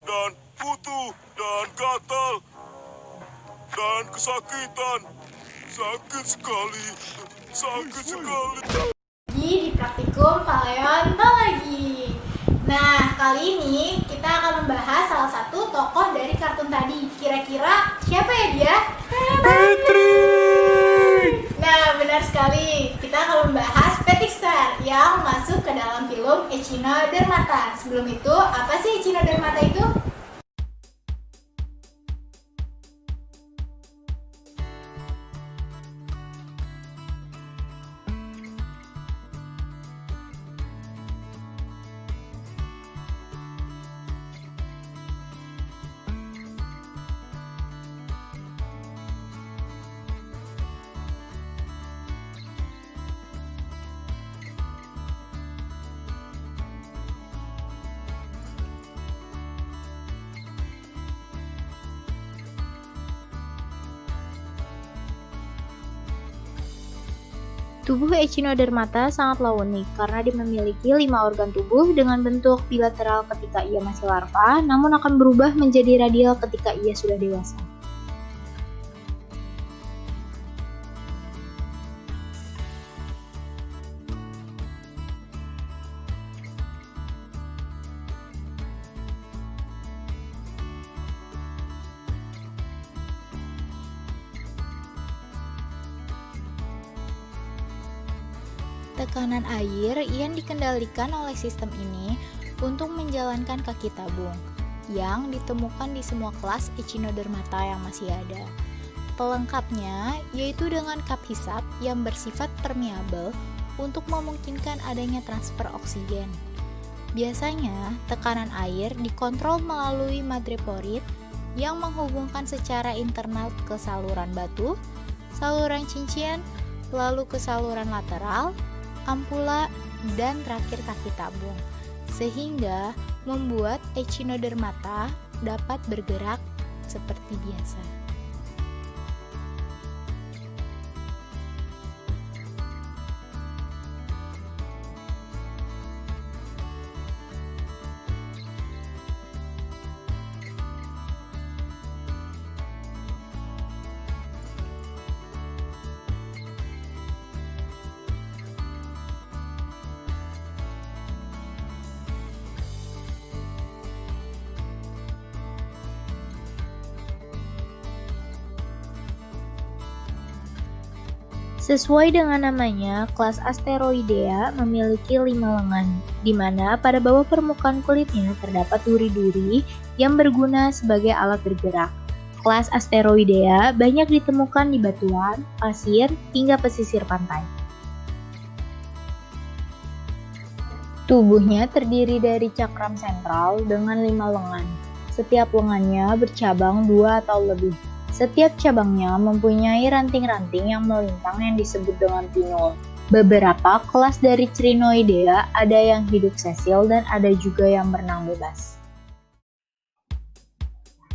dan butuh dan gatal dan kesakitan. Sakit sekali. Di praktikum paleontologi. Nah, kali ini kita akan membahas salah satu tokoh dari kartun tadi. Kira-kira siapa ya dia? Patrick! Nah, benar sekali. Kita akan membahas Patrick Star yang masuk ke dalam film Echinodermata. Sebelum itu, apa sih Echinodermata itu? Tubuh Echinodermata sangatlah unik karena dia memiliki 5 organ tubuh dengan bentuk bilateral ketika ia masih larva, namun akan berubah menjadi radial ketika ia sudah dewasa. Tekanan air yang dikendalikan oleh sistem ini untuk menjalankan kaki tabung yang ditemukan di semua kelas Echinodermata yang masih ada. Pelengkapnya yaitu dengan kap hisap yang bersifat permeabel untuk memungkinkan adanya transfer oksigen. Biasanya, tekanan air dikontrol melalui madreporit yang menghubungkan secara internal ke saluran batu, saluran cincin, lalu ke saluran lateral, ampula, dan terakhir kaki tabung, sehingga membuat Echinodermata dapat bergerak seperti biasa. Sesuai dengan namanya, kelas Asteroidea memiliki 5 lengan, di mana pada bawah permukaan kulitnya terdapat duri-duri yang berguna sebagai alat bergerak. Kelas Asteroidea banyak ditemukan di batuan, pasir, hingga pesisir pantai. Tubuhnya terdiri dari cakram sentral dengan 5 lengan. Setiap lengannya bercabang 2 atau lebih. Setiap cabangnya mempunyai ranting-ranting yang melintang yang disebut dengan pinul. Beberapa kelas dari Crinoidea ada yang hidup sesil dan ada juga yang berenang bebas.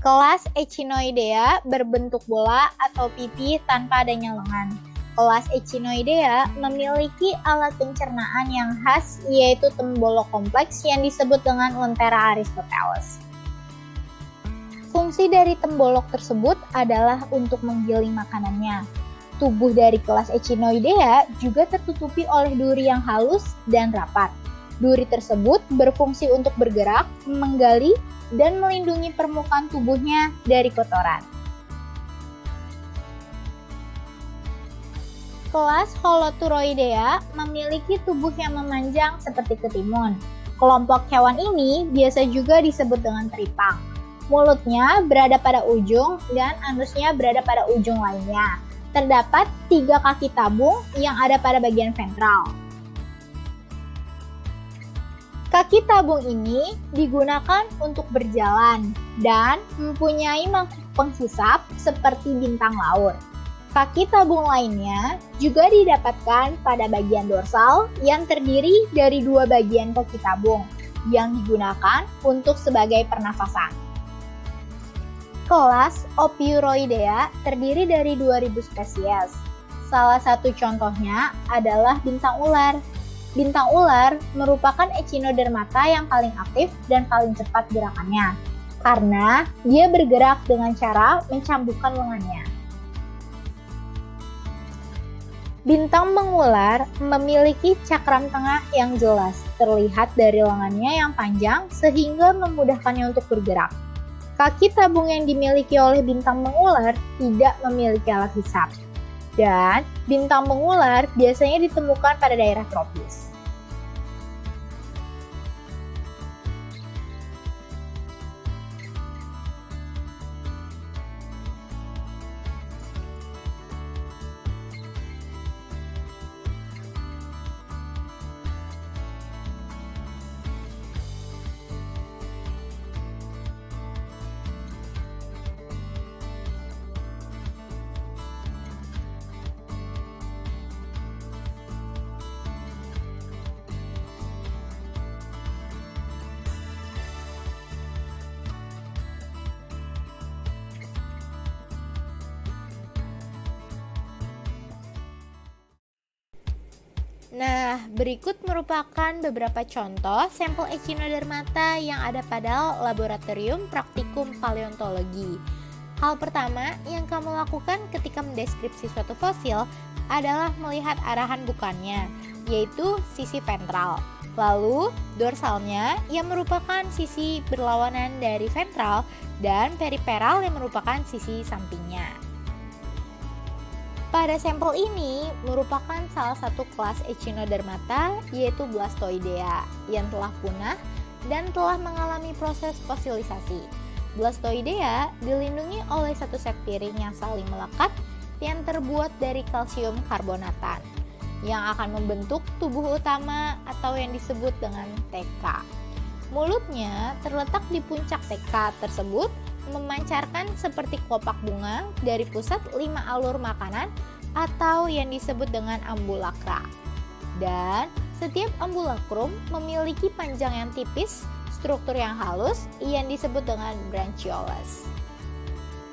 Kelas Echinoidea berbentuk bola atau pipi tanpa adanya lengan. Kelas Echinoidea memiliki alat pencernaan yang khas yaitu tembolok kompleks yang disebut dengan Lentera Aristoteles. Fungsi dari tembolok tersebut adalah untuk menggiling makanannya. Tubuh dari kelas Echinoidea juga tertutupi oleh duri yang halus dan rapat. Duri tersebut berfungsi untuk bergerak, menggali, dan melindungi permukaan tubuhnya dari kotoran. Kelas Holoturoidea memiliki tubuh yang memanjang seperti ketimun. Kelompok hewan ini biasa juga disebut dengan teripang. Mulutnya berada pada ujung dan anusnya berada pada ujung lainnya. Terdapat 3 kaki tabung yang ada pada bagian ventral. Kaki tabung ini digunakan untuk berjalan dan mempunyai mangkuk penghisap seperti bintang laut. Kaki tabung lainnya juga didapatkan pada bagian dorsal yang terdiri dari 2 bagian kaki tabung yang digunakan untuk sebagai pernafasan. Kelas Ophiuroidea terdiri dari 2000 spesies. Salah satu contohnya adalah bintang ular. Bintang ular merupakan Echinodermata yang paling aktif dan paling cepat gerakannya. karena dia bergerak dengan cara mencambukkan lengannya. Bintang mengular memiliki cakram tengah yang jelas, terlihat dari lengannya yang panjang sehingga memudahkannya untuk bergerak. Kaki tabung yang dimiliki oleh bintang mengular tidak memiliki alat hisap. Dan bintang mengular biasanya ditemukan pada daerah tropis. Nah, berikut merupakan beberapa contoh sampel echinodermata yang ada pada laboratorium praktikum paleontologi. Hal pertama yang kamu lakukan ketika mendeskripsi suatu fosil adalah melihat arahan bukannya, yaitu sisi ventral. Lalu, dorsalnya yang merupakan sisi berlawanan dari ventral dan periperal yang merupakan sisi sampingnya. Pada sampel ini merupakan salah satu kelas echinodermata yaitu Blastoidea yang telah punah dan telah mengalami proses fosilisasi. Blastoidea dilindungi oleh satu set piring yang saling melekat yang terbuat dari kalsium karbonatan yang akan membentuk tubuh utama atau yang disebut dengan TK. Mulutnya terletak di puncak TK tersebut memancarkan seperti kelopak bunga dari pusat 5 alur makanan atau yang disebut dengan ambulakra. Dan setiap ambulakrum memiliki panjang yang tipis, struktur yang halus yang disebut dengan branchioles.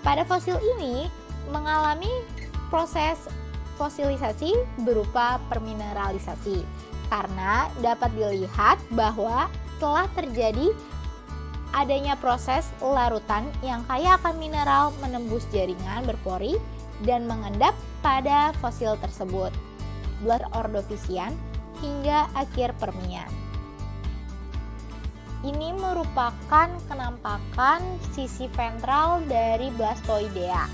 Pada fosil ini mengalami proses fosilisasi berupa permineralisasi karena dapat dilihat bahwa telah terjadi adanya proses larutan yang kaya akan mineral menembus jaringan berpori dan mengendap pada fosil tersebut, Blur ordovisian hingga akhir Permian. Ini merupakan kenampakan sisi ventral dari Blastoidea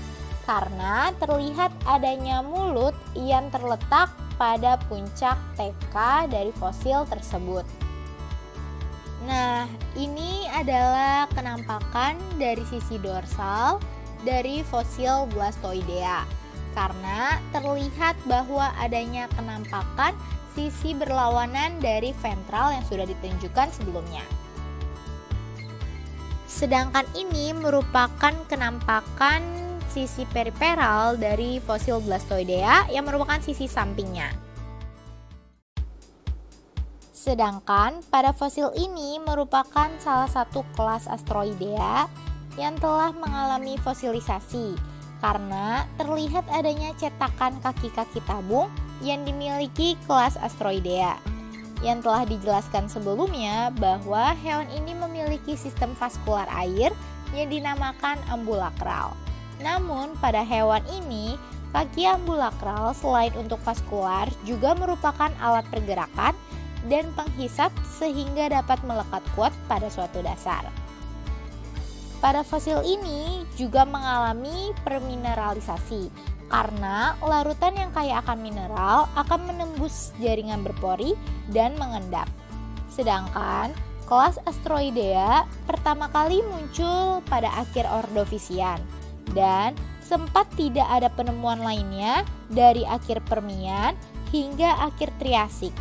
karena terlihat adanya mulut yang terletak pada puncak TK dari fosil tersebut. Nah, ini adalah kenampakan dari sisi dorsal dari fosil Blastoidea karena terlihat bahwa adanya kenampakan sisi berlawanan dari ventral yang sudah ditunjukkan sebelumnya. Sedangkan ini merupakan kenampakan sisi periperal dari fosil Blastoidea yang merupakan sisi sampingnya. Sedangkan pada fosil ini merupakan salah satu kelas asteroidea yang telah mengalami fosilisasi karena terlihat adanya cetakan kaki-kaki tabung yang dimiliki kelas asteroidea. Yang telah dijelaskan sebelumnya bahwa hewan ini memiliki sistem vaskular air yang dinamakan ambulakral. Namun pada hewan ini, kaki ambulakral selain untuk vaskular juga merupakan alat pergerakan dan penghisap sehingga dapat melekat kuat pada suatu dasar. Pada fosil ini juga mengalami permineralisasi karena larutan yang kaya akan mineral akan menembus jaringan berpori dan mengendap. Sedangkan kelas asteroidea pertama kali muncul pada akhir ordovisian dan sempat tidak ada penemuan lainnya dari akhir Permian hingga akhir Triasik.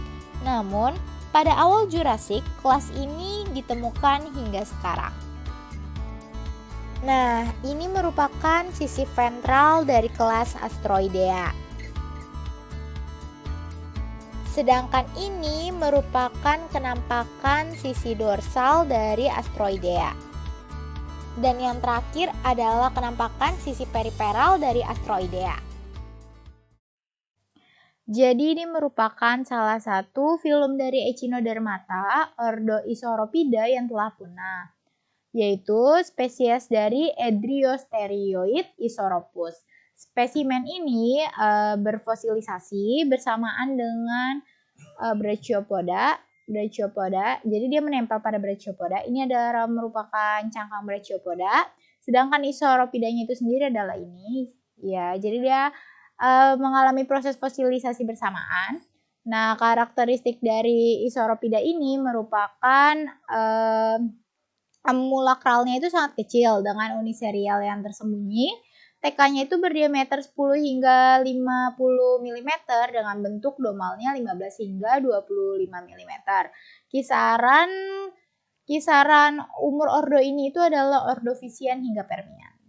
Namun, pada awal Jurassik, kelas ini ditemukan hingga sekarang. Nah, ini merupakan sisi ventral dari kelas asteroidea. Sedangkan ini merupakan kenampakan sisi dorsal dari asteroidea. Dan yang terakhir adalah kenampakan sisi periperal dari asteroidea. Jadi ini merupakan salah satu filum dari Echinodermata ordo Isauropida yang telah punah. yaitu spesies dari Edriostereoid Isoropus. Spesimen ini berfosilisasi bersamaan dengan Brachiopoda. Jadi dia menempel pada Brachiopoda. Ini adalah merupakan cangkang Brachiopoda. Sedangkan Isoropidanya itu sendiri adalah ini. Ya, jadi dia mengalami proses fosilisasi bersamaan. Nah, karakteristik dari Isoropida ini merupakan mulakralnya itu sangat kecil dengan uniserial yang tersembunyi. TK-nya itu berdiameter 10 hingga 50 mm dengan bentuk domalnya 15 hingga 25 mm. Kisaran umur ordo ini itu adalah Ordovisian hingga Permian.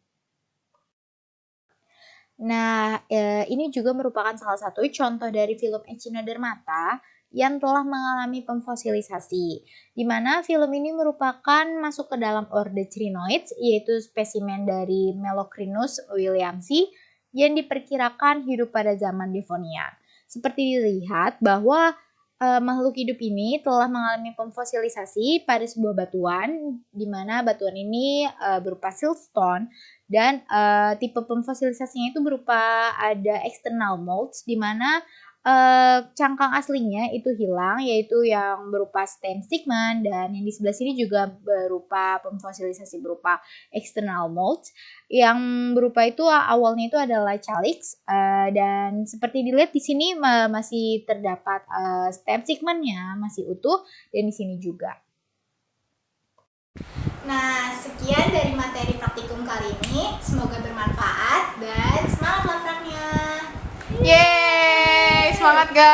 Nah, ini juga merupakan salah satu contoh dari filum Echinodermata yang telah mengalami pemfosilisasi, di mana filum ini merupakan masuk ke dalam orde Crinoids, yaitu spesimen dari Melocrinus williamsi yang diperkirakan hidup pada zaman Devonian. Seperti dilihat bahwa makhluk hidup ini telah mengalami pemfosilisasi pada sebuah batuan, di mana batuan ini berupa siltstone, dan tipe pemfosilisasinya itu berupa ada external molds, di mana cangkang aslinya itu hilang, yaitu yang berupa stem stigman, dan yang di sebelah sini juga berupa pemfosilisasi berupa external molds. Yang berupa itu awalnya itu adalah calyx, dan seperti dilihat di sini masih terdapat stem stigmannya masih utuh, dan di sini juga. Nah, sekian dari materi praktikum kali ini. Semoga bermanfaat dan semangat lapraknya. Yeay, semangat guys.